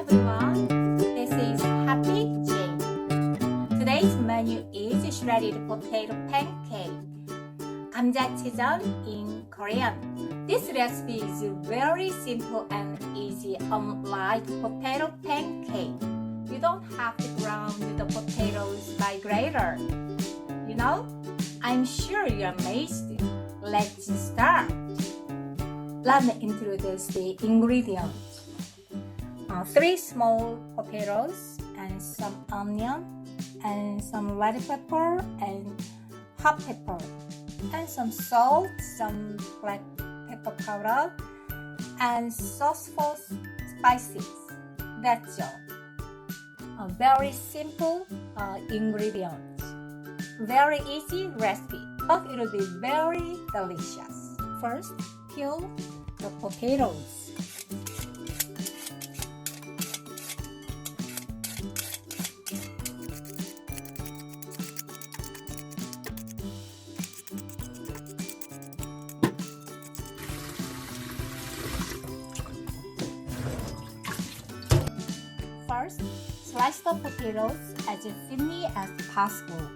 everyone, this is Happy Jane. Today's menu is shredded potato pancake, 감자채전 in Korean. This recipe is very simple and easy, unlike potato pancake. You don't have to ground the potatoes by grater. You know, I'm sure you're amazed. Let's start. Let me introduce the ingredients. 3 small potatoes and some onion and some red pepper and hot pepper and some salt, some black pepper powder and sauce for spices. That's all. A very simple ingredients. Very easy recipe, but it will be very delicious. First, peel the potatoes. First, slice the potatoes as thinly as possible.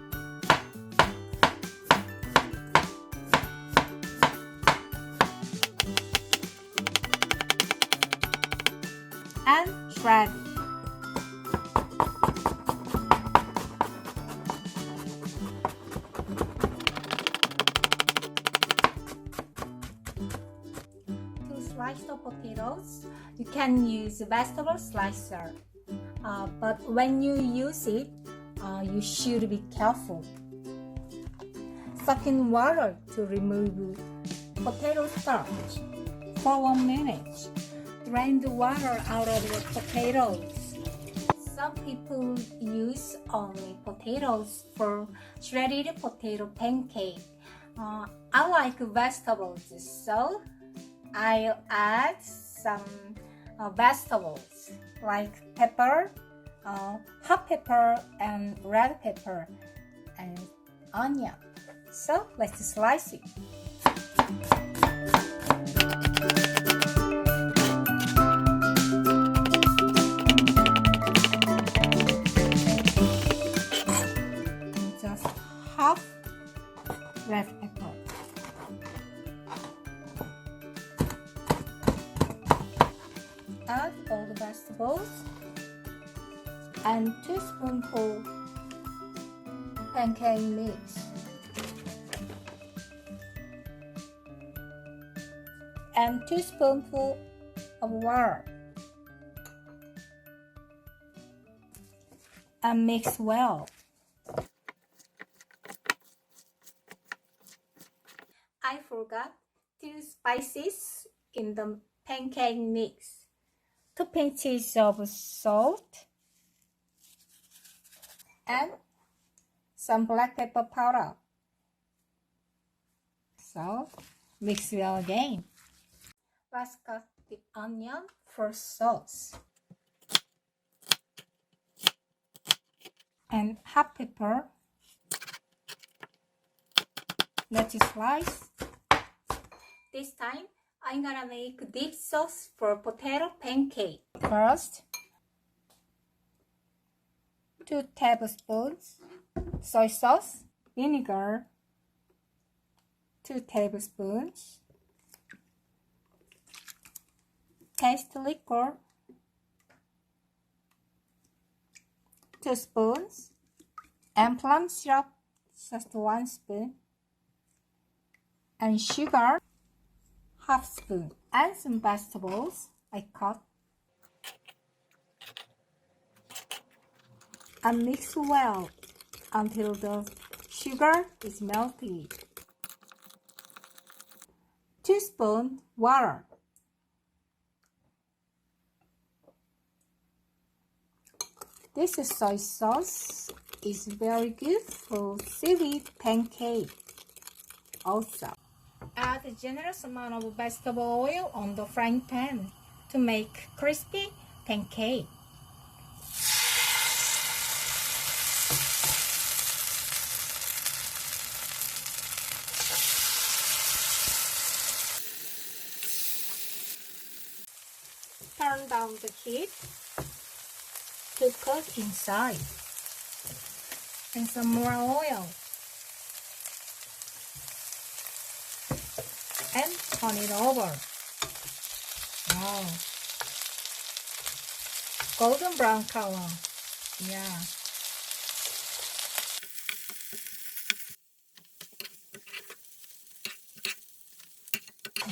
And shred. To slice the potatoes, you can use a vegetable slicer. But when you use it, you should be careful. Soak in water to remove potato starch for 1 minute. Drain the water out of the potatoes. Some people use only potatoes for shredded potato pancake. I like vegetables, so I'll add some vegetables like pepper, hot pepper and red pepper and onion. So let's slice it. Just half red pepper. Add all the vegetables and 2 spoonfuls pancake mix and 2 spoonfuls of water and mix well. I forgot 2 spices in the pancake mix. 2 pinches of salt and some black pepper powder. So mix well again. Let's cut the onion for sauce. And hot pepper. Let's slice. This time I'm gonna make dip sauce for potato pancake. First, 2 tablespoons soy sauce, vinegar, 2 tablespoons, taste liquor, 2 spoons, and plum syrup, just 1 spoon, and sugar, half spoon, and some vegetables I cut. And mix well until the sugar is melted. 2 spoons water. This soy sauce is very good for seaweed pancake. Also, add a generous amount of vegetable oil on the frying pan to make crispy pancake. Turn down the heat to cook inside. And some more oil. And turn it over. Wow. Golden brown color. Yeah.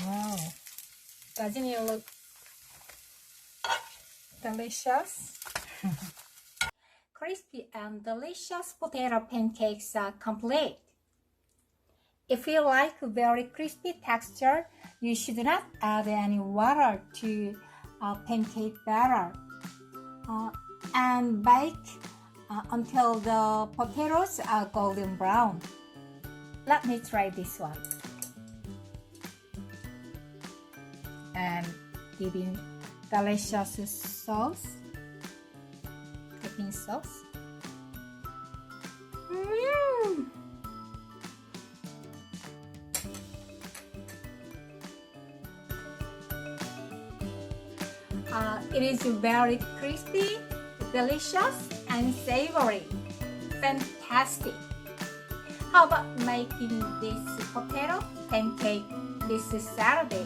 Wow. Doesn't it look delicious? Crispy and delicious potato pancakes are complete. If you like very crispy texture, you should not add any water to pancake batter. And bake until the potatoes are golden brown. Let me try this one. And dip in delicious sauce. Dipping sauce. It is very crispy, delicious, and savory. Fantastic! How about making this potato pancake this Saturday?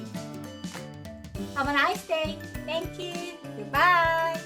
Have a nice day. Thank you. Goodbye.